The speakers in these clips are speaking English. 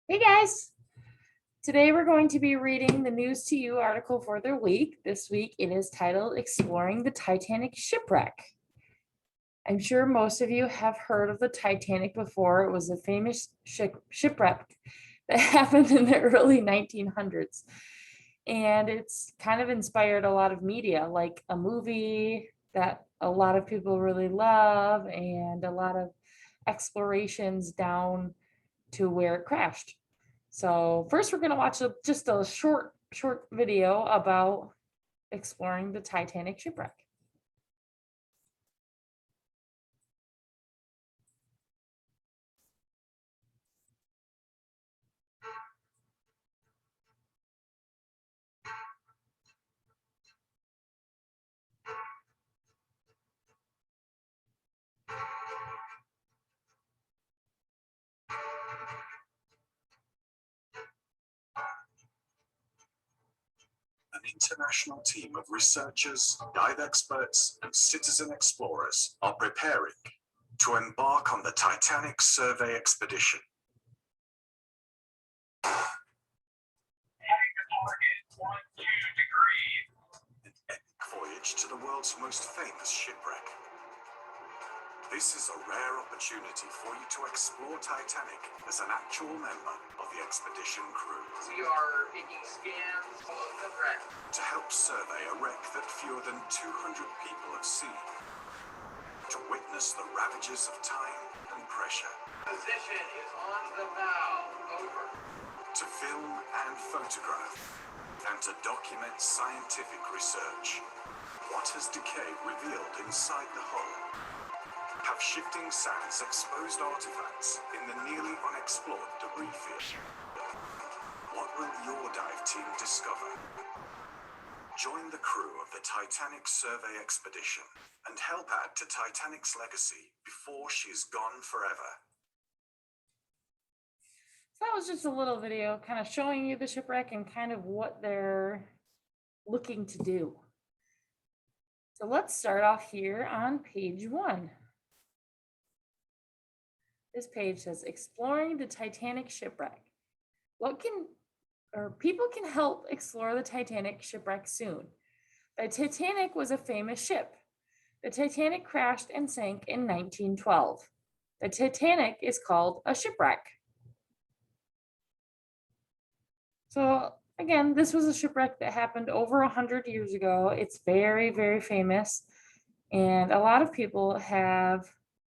Hey guys, today we're going to be reading the News to You article for the week. This week it is titled Exploring the Titanic Shipwreck. I'm sure most of you have heard of the Titanic before. It was a famous shipwreck that happened in the early 1900s. And it's kind of inspired a lot of media, like a movie that a lot of people really love and a lot of explorations down to where it crashed. So first we're going to watch just a short video about exploring the Titanic shipwreck. An international team of researchers, dive experts, and citizen explorers are preparing to embark on the Titanic survey expedition. An epic voyage to the world's most famous shipwreck. This is a rare opportunity for you to explore Titanic as an actual member of the expedition crew. We are taking scans of the wreck to help survey a wreck that fewer than 200 people have seen. To witness the ravages of time and pressure. Position is on the bow. Over. To film and photograph. And to document scientific research. What has decay revealed inside the hull? Have shifting sands exposed artifacts in the nearly unexplored debris field? What will your dive team discover? Join the crew of the Titanic survey expedition and help add to Titanic's legacy before she is gone forever. So that was just a little video kind of showing you the shipwreck and kind of what they're looking to do. So let's start off here on page 1. This page says exploring the Titanic shipwreck. People can help explore the Titanic shipwreck soon. The Titanic was a famous ship. The Titanic crashed and sank in 1912. The Titanic is called a shipwreck. So again, this was a shipwreck that happened over 100 years ago. It's very, very famous. And a lot of people have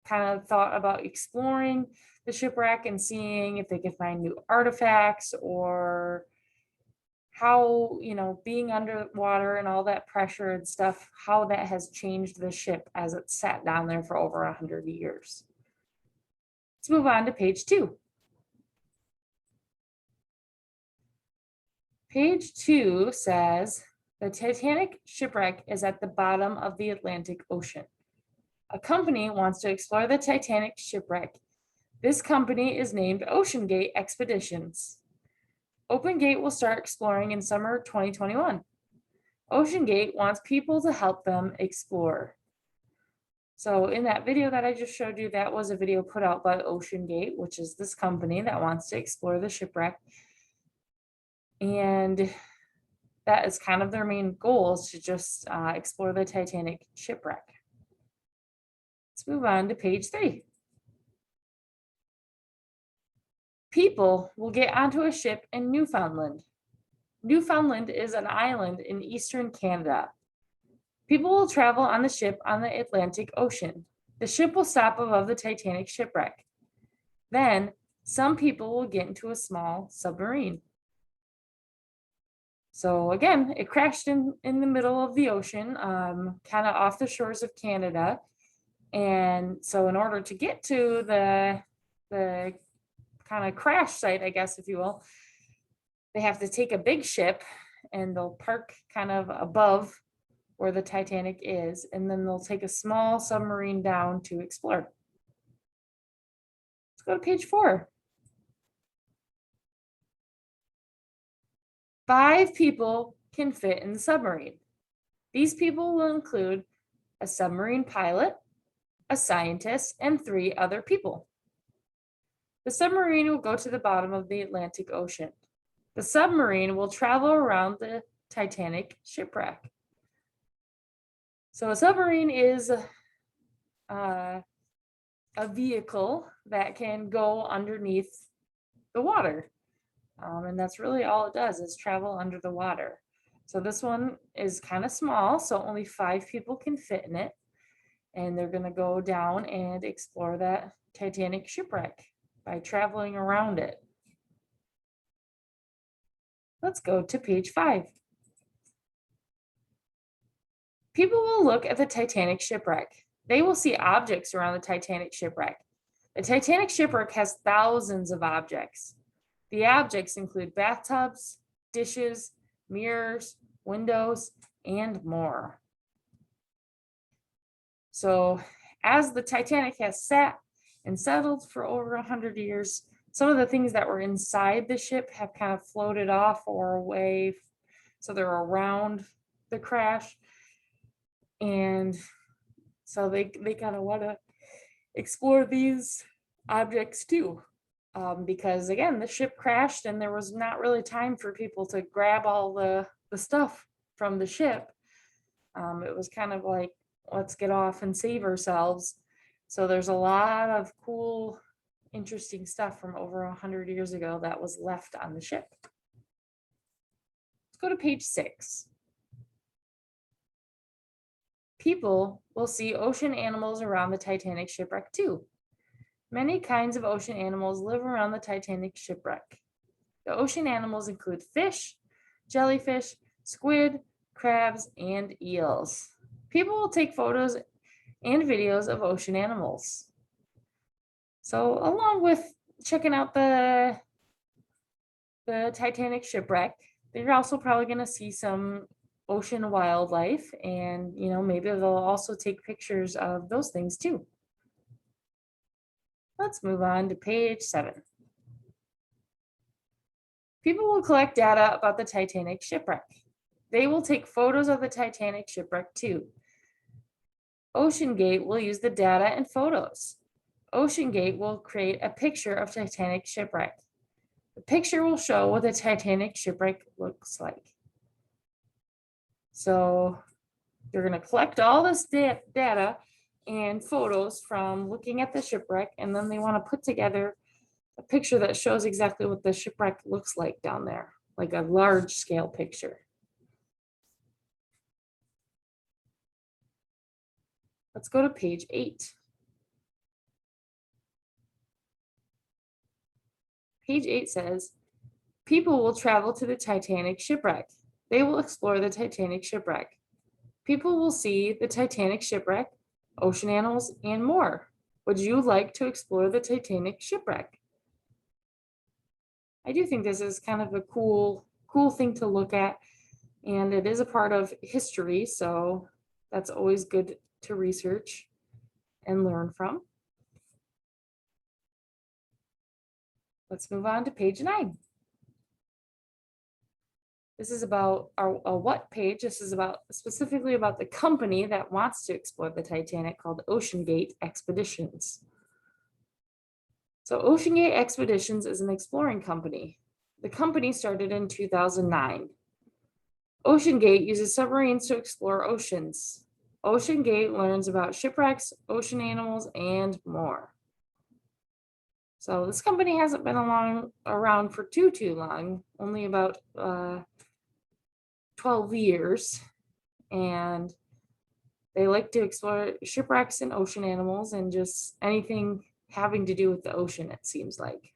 kind of thought about exploring the shipwreck and seeing if they could find new artifacts or how, being underwater and all that pressure and stuff, how that has changed the ship as it sat down there for over 100 years. Let's move on to page 2. Page 2 says, the Titanic shipwreck is at the bottom of the Atlantic Ocean. A company wants to explore the Titanic shipwreck. This company is named OceanGate Expeditions. OpenGate will start exploring in summer 2021. OceanGate wants people to help them explore. So in that video that I just showed you, that was a video put out by OceanGate, which is this company that wants to explore the shipwreck. And that is kind of their main goal, is to just explore the Titanic shipwreck. Let's move on to page 3. People will get onto a ship in Newfoundland. Newfoundland is an island in eastern Canada. People will travel on the ship on the Atlantic Ocean. The ship will stop above the Titanic shipwreck. Then, some people will get into a small submarine. So again, it crashed in the middle of the ocean, kind of off the shores of Canada. And so in order to get to the kind of crash site, I guess, if you will, they have to take a big ship and they'll park kind of above where the Titanic is, and then they'll take a small submarine down to explore. Let's go to page 4. 5 people can fit in the submarine. These people will include a submarine pilot, a scientist, and 3 other people. The submarine will go to the bottom of the Atlantic Ocean. The submarine will travel around the Titanic shipwreck. So a submarine is a vehicle that can go underneath the water. And that's really all it does is travel under the water. So this one is kind of small, so only 5 people can fit in it. And they're going to go down and explore that Titanic shipwreck by traveling around it. Let's go to page 5. People will look at the Titanic shipwreck. They will see objects around the Titanic shipwreck. The Titanic shipwreck has thousands of objects. The objects include bathtubs, dishes, mirrors, windows, and more. So as the Titanic has sat and settled for over 100 years, some of the things that were inside the ship have kind of floated off or away. So they're around the crash. And so they kind of want to explore these objects too. Because again, the ship crashed and there was not really time for people to grab all the stuff from the ship. It was kind of like, let's get off and save ourselves. So there's a lot of cool, interesting stuff from over 100 years ago that was left on the ship. Let's go to page 6. People will see ocean animals around the Titanic shipwreck too. Many kinds of ocean animals live around the Titanic shipwreck. The ocean animals include fish, jellyfish, squid, crabs, and eels. People will take photos and videos of ocean animals. So along with checking out the Titanic shipwreck, they're also probably going to see some ocean wildlife, and maybe they'll also take pictures of those things too. Let's move on to page 7. People will collect data about the Titanic shipwreck. They will take photos of the Titanic shipwreck too. OceanGate will use the data and photos. OceanGate will create a picture of Titanic shipwreck. The picture will show what the Titanic shipwreck looks like. So they're going to collect all this data and photos from looking at the shipwreck, and then they want to put together a picture that shows exactly what the shipwreck looks like down there, like a large scale picture. Let's go to page 8. Page 8 says, people will travel to the Titanic shipwreck. They will explore the Titanic shipwreck. People will see the Titanic shipwreck, ocean animals, and more. Would you like to explore the Titanic shipwreck? I do think this is kind of a cool thing to look at, and it is a part of history, so that's always good to research and learn from. Let's move on to page 9. This is about a what page. This is specifically about the company that wants to explore the Titanic, called OceanGate Expeditions. So OceanGate Expeditions is an exploring company. The company started in 2009. OceanGate uses submarines to explore oceans. OceanGate learns about shipwrecks, ocean animals, and more. So this company hasn't been around for too long, only about 12 years, and they like to explore shipwrecks and ocean animals and just anything having to do with the ocean, it seems like.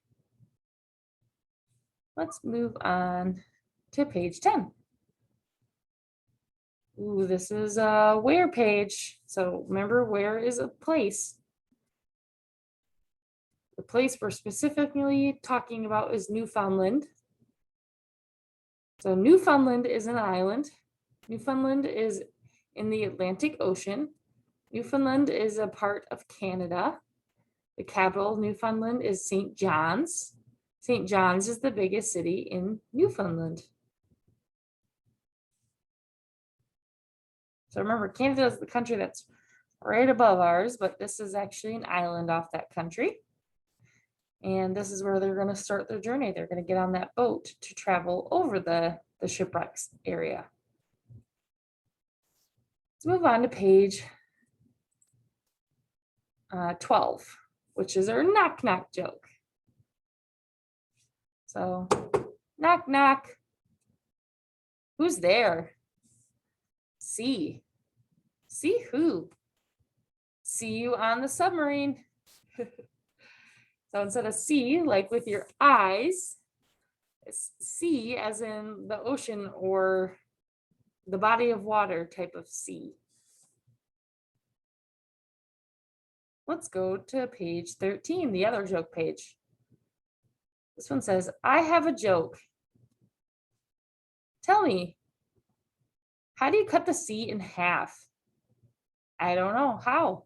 Let's move on to page 10. Ooh, this is a where page. So remember, where is a place? The place we're specifically talking about is Newfoundland. So Newfoundland is an island. Newfoundland is in the Atlantic Ocean. Newfoundland is a part of Canada. The capital of Newfoundland is St. John's. St. John's is the biggest city in Newfoundland. So remember, Canada is the country that's right above ours, but this is actually an island off that country. And this is where they're going to start their journey. They're going to get on that boat to travel over the shipwrecks area. Let's move on to page 12, which is our knock knock joke. So, knock knock. Who's there? See. See who? See you on the submarine. So instead of see, like with your eyes, it's see as in the ocean or the body of water type of sea. Let's go to page 13, the other joke page. This one says, I have a joke. Tell me, how do you cut the sea in half? I don't know. How?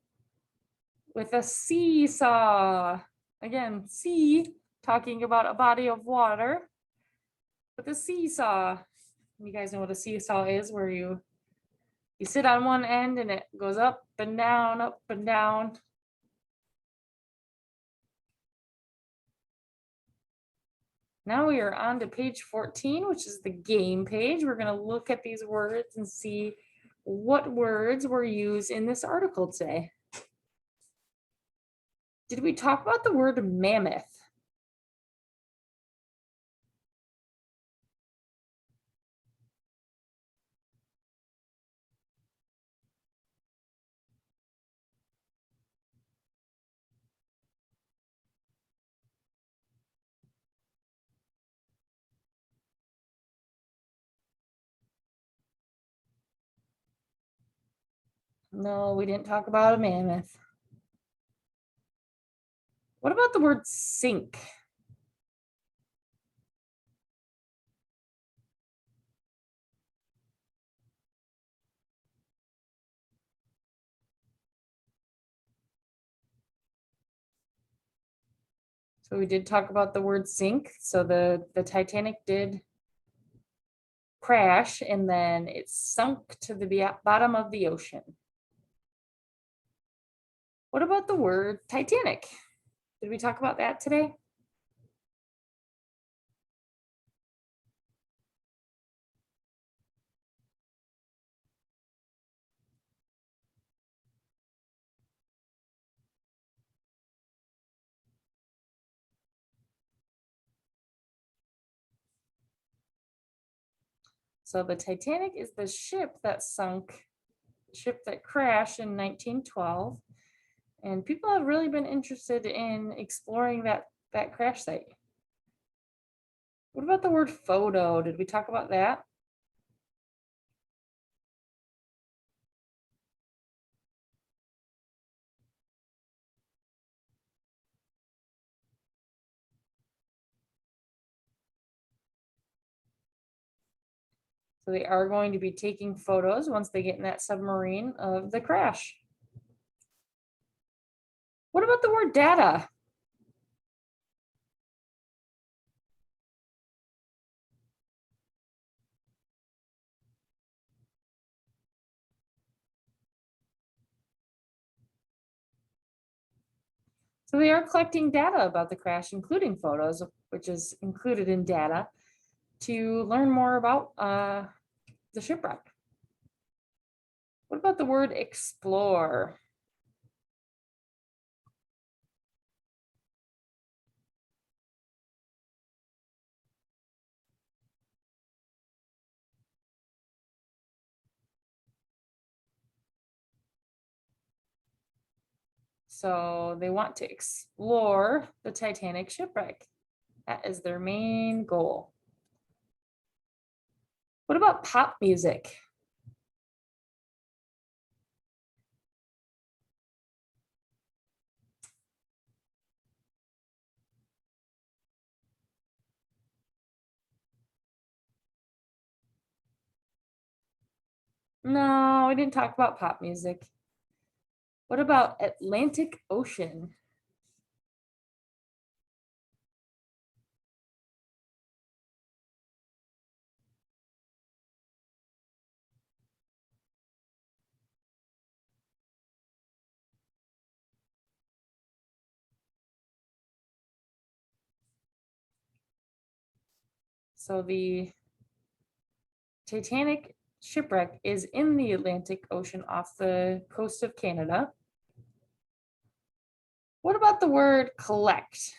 With a seesaw. Again, sea, talking about a body of water with a seesaw. You guys know what a seesaw is, where you sit on one end and it goes up and down, up and down. Now we are on to page 14, which is the game page. We're going to look at these words and see what words were used in this article today. Did we talk about the word mammoth? No, we didn't talk about a mammoth. What about the word sink? So we did talk about the word sink. So the Titanic did crash and then it sunk to the bottom of the ocean. What about the word Titanic? Did we talk about that today? So the Titanic is the ship that sunk, ship that crashed in 1912. And people have really been interested in exploring that crash site. What about the word photo? Did we talk about that? So they are going to be taking photos once they get in that submarine of the crash. What about the word data? So they are collecting data about the crash, including photos, which is included in data, to learn more about the shipwreck. What about the word explore? So they want to explore the Titanic shipwreck. That is their main goal. What about pop music? No, we didn't talk about pop music. What about Atlantic Ocean? So the Titanic shipwreck is in the Atlantic Ocean off the coast of Canada. What about the word collect?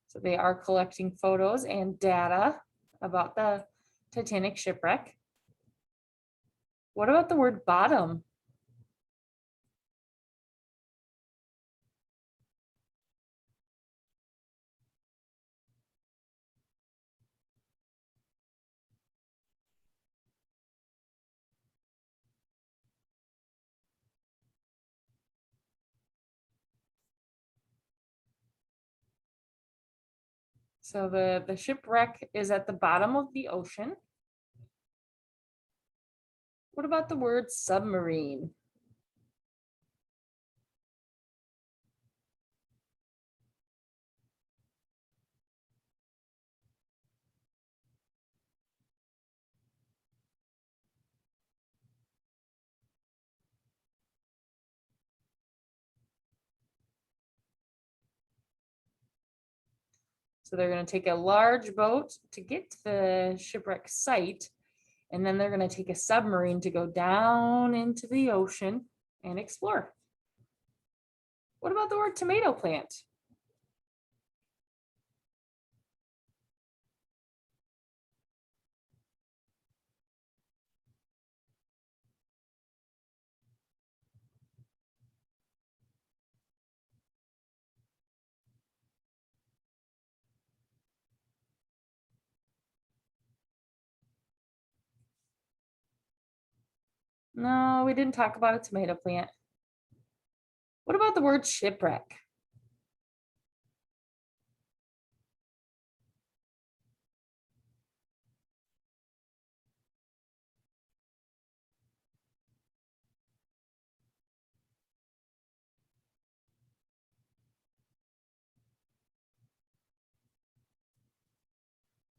So they are collecting photos and data about the Titanic shipwreck. What about the word bottom? So the shipwreck is at the bottom of the ocean. What about the word submarine? So they're going to take a large boat to get to the shipwreck site, and then they're going to take a submarine to go down into the ocean and explore. What about the word tomato plant? No, we didn't talk about a tomato plant. What about the word shipwreck?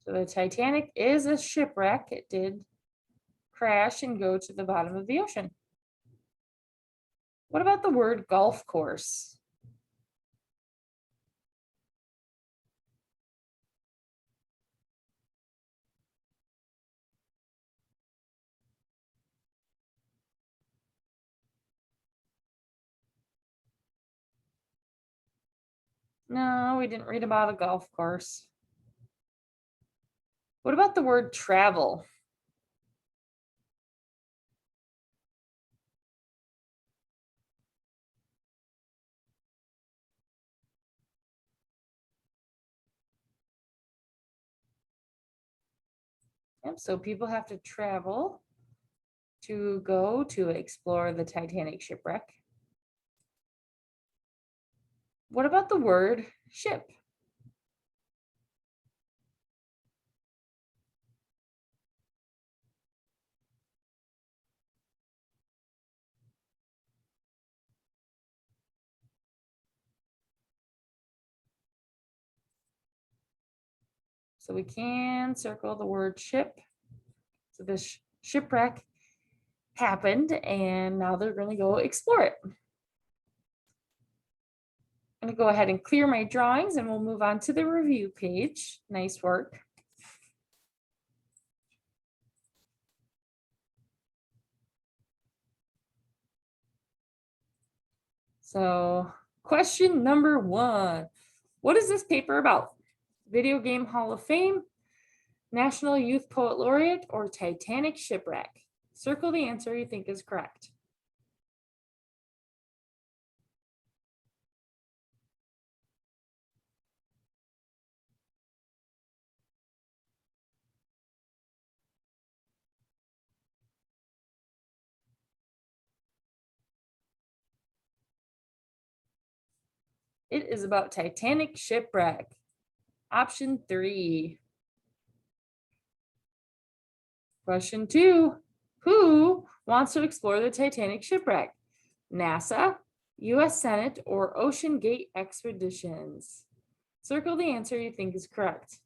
So the Titanic is a shipwreck. It did crash and go to the bottom of the ocean. What about the word golf course? No, we didn't read about a golf course. What about the word travel? Yep, so people have to travel to go to explore the Titanic shipwreck. What about the word ship? So we can circle the word ship. So this shipwreck happened and now they're going to go explore it. I'm going to go ahead and clear my drawings and we'll move on to the review page. Nice work. So question number 1. What is this paper about? Video Game Hall of Fame, National Youth Poet Laureate, or Titanic Shipwreck? Circle the answer you think is correct. It is about Titanic Shipwreck. Option 3. Question 2. Who wants to explore the Titanic shipwreck? NASA, U.S. Senate, or Ocean Gate expeditions? Circle the answer you think is correct.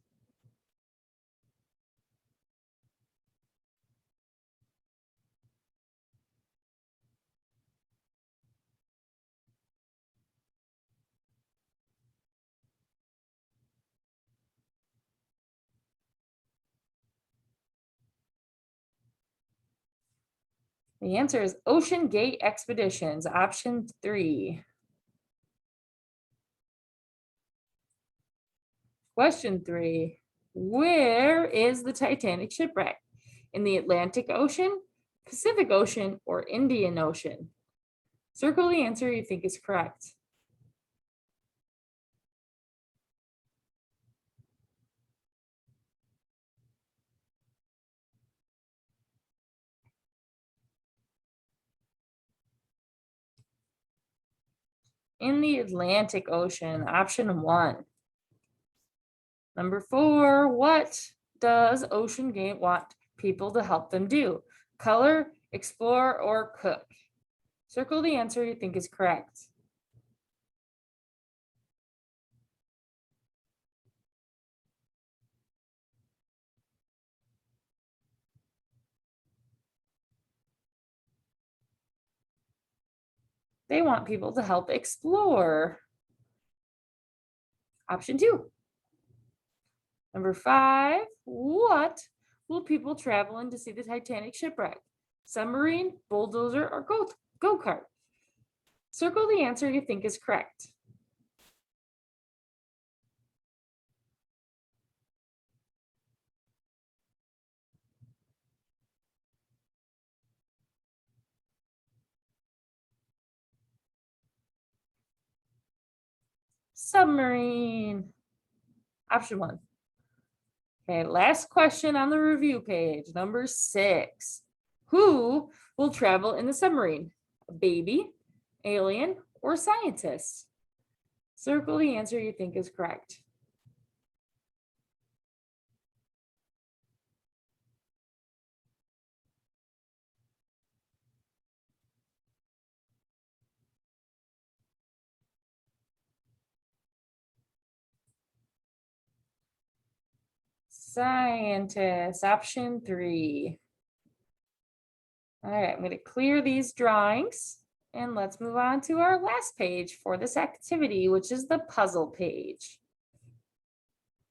The answer is Ocean Gate expeditions, option 3. Question 3. Where is the Titanic shipwreck? In the Atlantic Ocean, Pacific Ocean, or Indian Ocean? Circle the answer you think is correct. In the Atlantic Ocean, option 1. Number 4, what does Ocean Gate want people to help them do? Color, explore, or cook? Circle the answer you think is correct. They want people to help explore. Option 2. Number 5, what will people travel in to see the Titanic shipwreck? Submarine, bulldozer, or go-kart? Circle the answer you think is correct. Submarine. Option 1. Okay, last question on the review page, number 6. Who will travel in the submarine? A baby, alien, or scientist? Circle the answer you think is correct. Scientist, option 3. All right, I'm going to clear these drawings and let's move on to our last page for this activity, which is the puzzle page.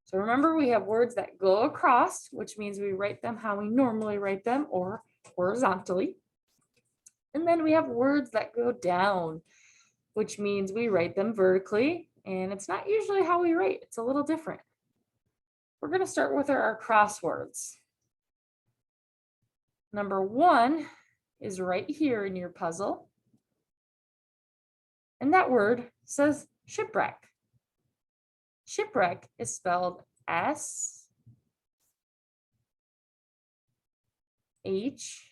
So remember, we have words that go across, which means we write them how we normally write them, or horizontally. And then we have words that go down, which means we write them vertically, and it's not usually how we write. It's a little different. We're going to start with our crosswords. Number 1 is right here in your puzzle. And that word says shipwreck. Shipwreck is spelled S H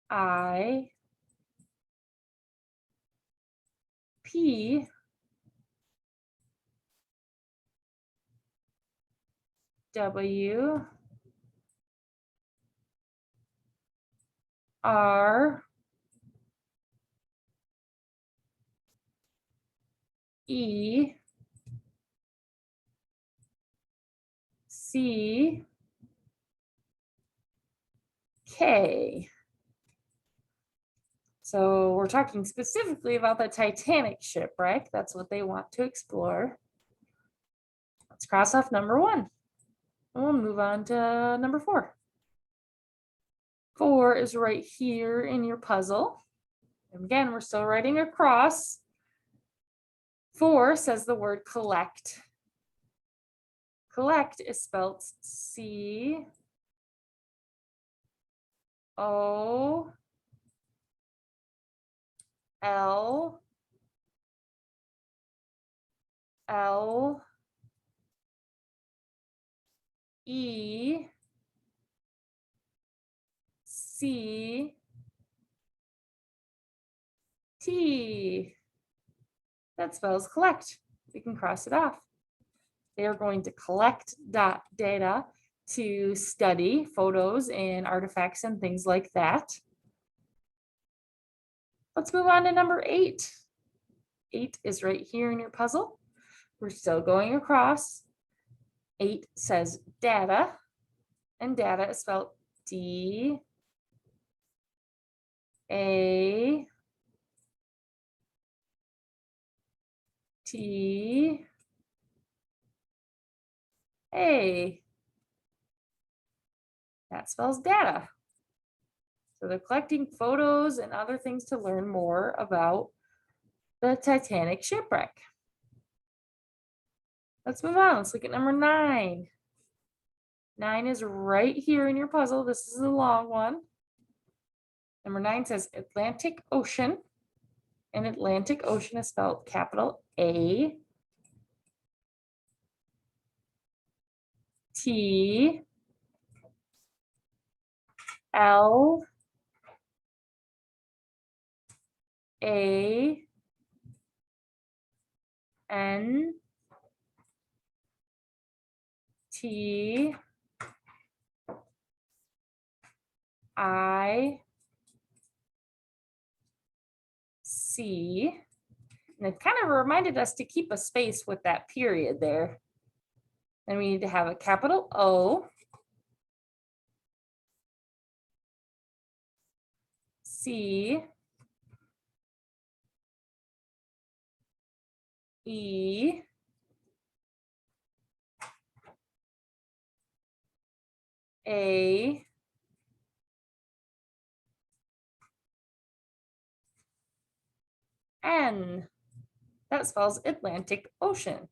I P W R E C K. So we're talking specifically about the Titanic shipwreck. That's what they want to explore. Let's cross off number 1. We'll move on to number 4. 4 is right here in your puzzle. And again, we're still writing across. 4 says the word collect. Collect is spelled C O L L E C T. That spells collect. We can cross it off. They are going to collect data to study photos and artifacts and things like that. Let's move on to number 8. 8 is right here in your puzzle. We're still going across. 8 says data, and data is spelled D-A-T-A. That spells data. So they're collecting photos and other things to learn more about the Titanic shipwreck. Let's move on. Let's look at number 9. 9 is right here in your puzzle. This is a long one. Number 9 says Atlantic Ocean, and Atlantic Ocean is spelled capital A T L A N T I C. And it kind of reminded us to keep a space with that period there. Then we need to have a capital O, C, E, A, N. That spells Atlantic Ocean.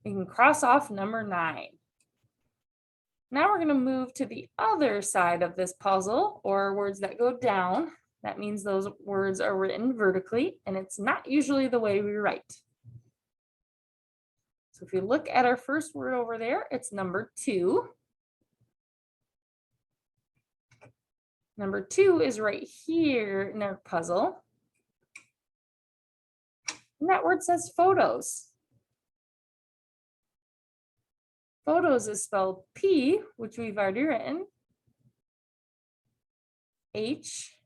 We can cross off number 9. Now we're going to move to the other side of this puzzle, or words that go down. That means those words are written vertically, and it's not usually the way we write. So if you look at our first word over there, it's number 2. Number 2 is right here in our puzzle. And that word says photos. Photos is spelled P, which we've already written, H,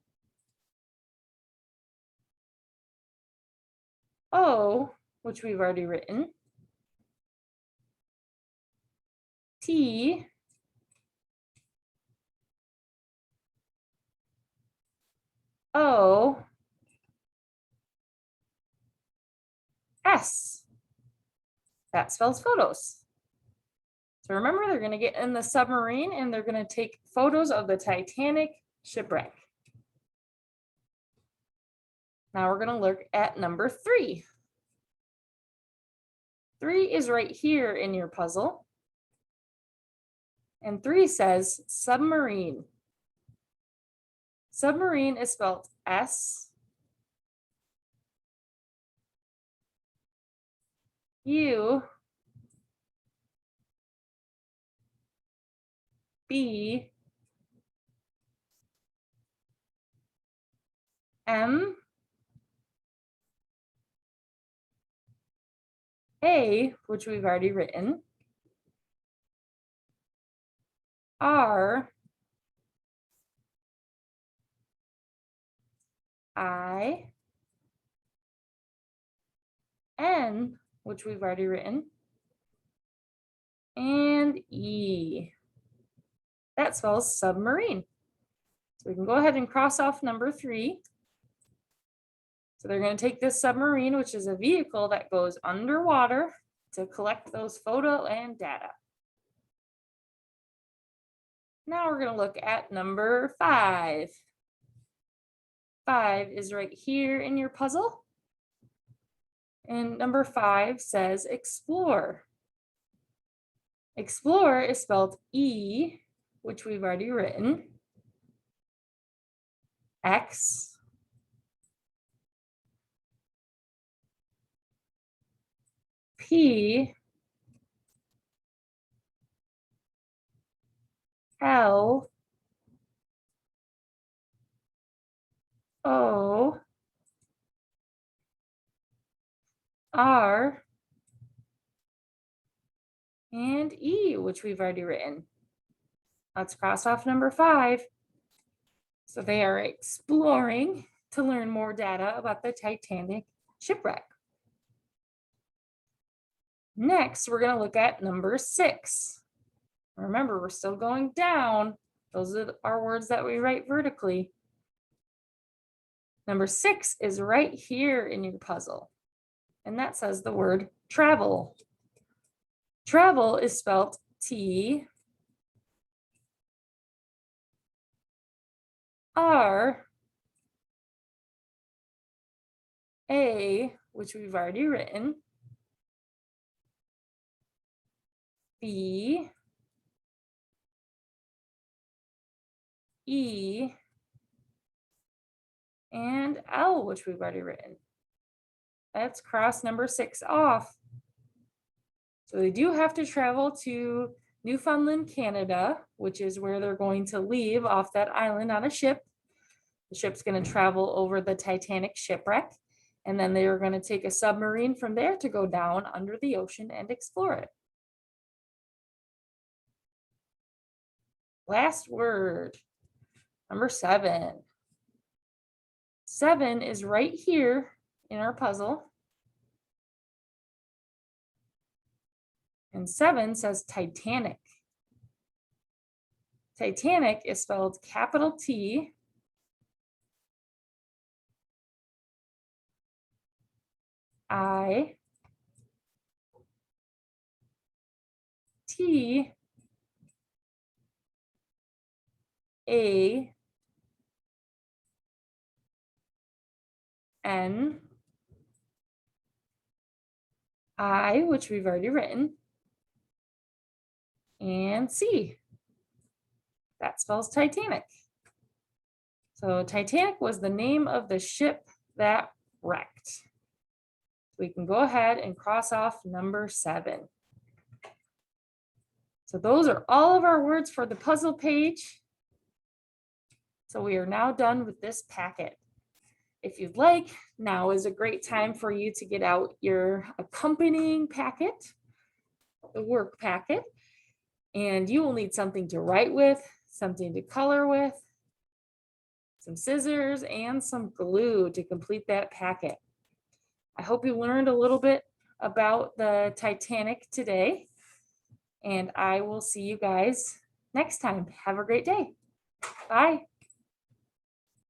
O, which we've already written, T, O, S. That spells photos. So remember, they're going to get in the submarine and they're going to take photos of the Titanic shipwreck. Now we're going to look at number 3. 3 is right here in your puzzle. And 3 says submarine. Submarine is spelled S U B M A, which we've already written, R I N, which we've already written, and E. That spells submarine. So we can go ahead and cross off number 3. So they're going to take this submarine, which is a vehicle that goes underwater to collect those photo and data. Now we're going to look at number 5. 5 is right here in your puzzle. And number 5 says explore. Explore is spelled E, which we've already written, X, P, L, O, R, and E, which we've already written. Let's cross off number 5. So they are exploring, to learn more data about the Titanic shipwreck. Next, we're going to look at number 6. Remember, we're still going down. Those are our words that we write vertically. Number 6 is right here in your puzzle, and that says the word travel. Travel is spelled T-R-A-V-E-L. A, which we've already written, B, E, and L, which we've already written. Let's cross number 6 off. So they do have to travel to Newfoundland, Canada, which is where they're going to leave off that island on a ship. The ship's going to travel over the Titanic shipwreck, and then they are going to take a submarine from there to go down under the ocean and explore it. Last word, number 7. 7 is right here in our puzzle. And 7 says Titanic. Titanic is spelled capital T, I, T, A, N, I, which we've already written, and C. That spells Titanic. So Titanic was the name of the ship that wrecked. We can go ahead and cross off number 7. So those are all of our words for the puzzle page. So we are now done with this packet. If you'd like, now is a great time for you to get out your accompanying packet, the work packet, and you will need something to write with, something to color with, some scissors, and some glue to complete that packet. I hope you learned a little bit about the Titanic today, and I will see you guys next time. Have a great day. Bye.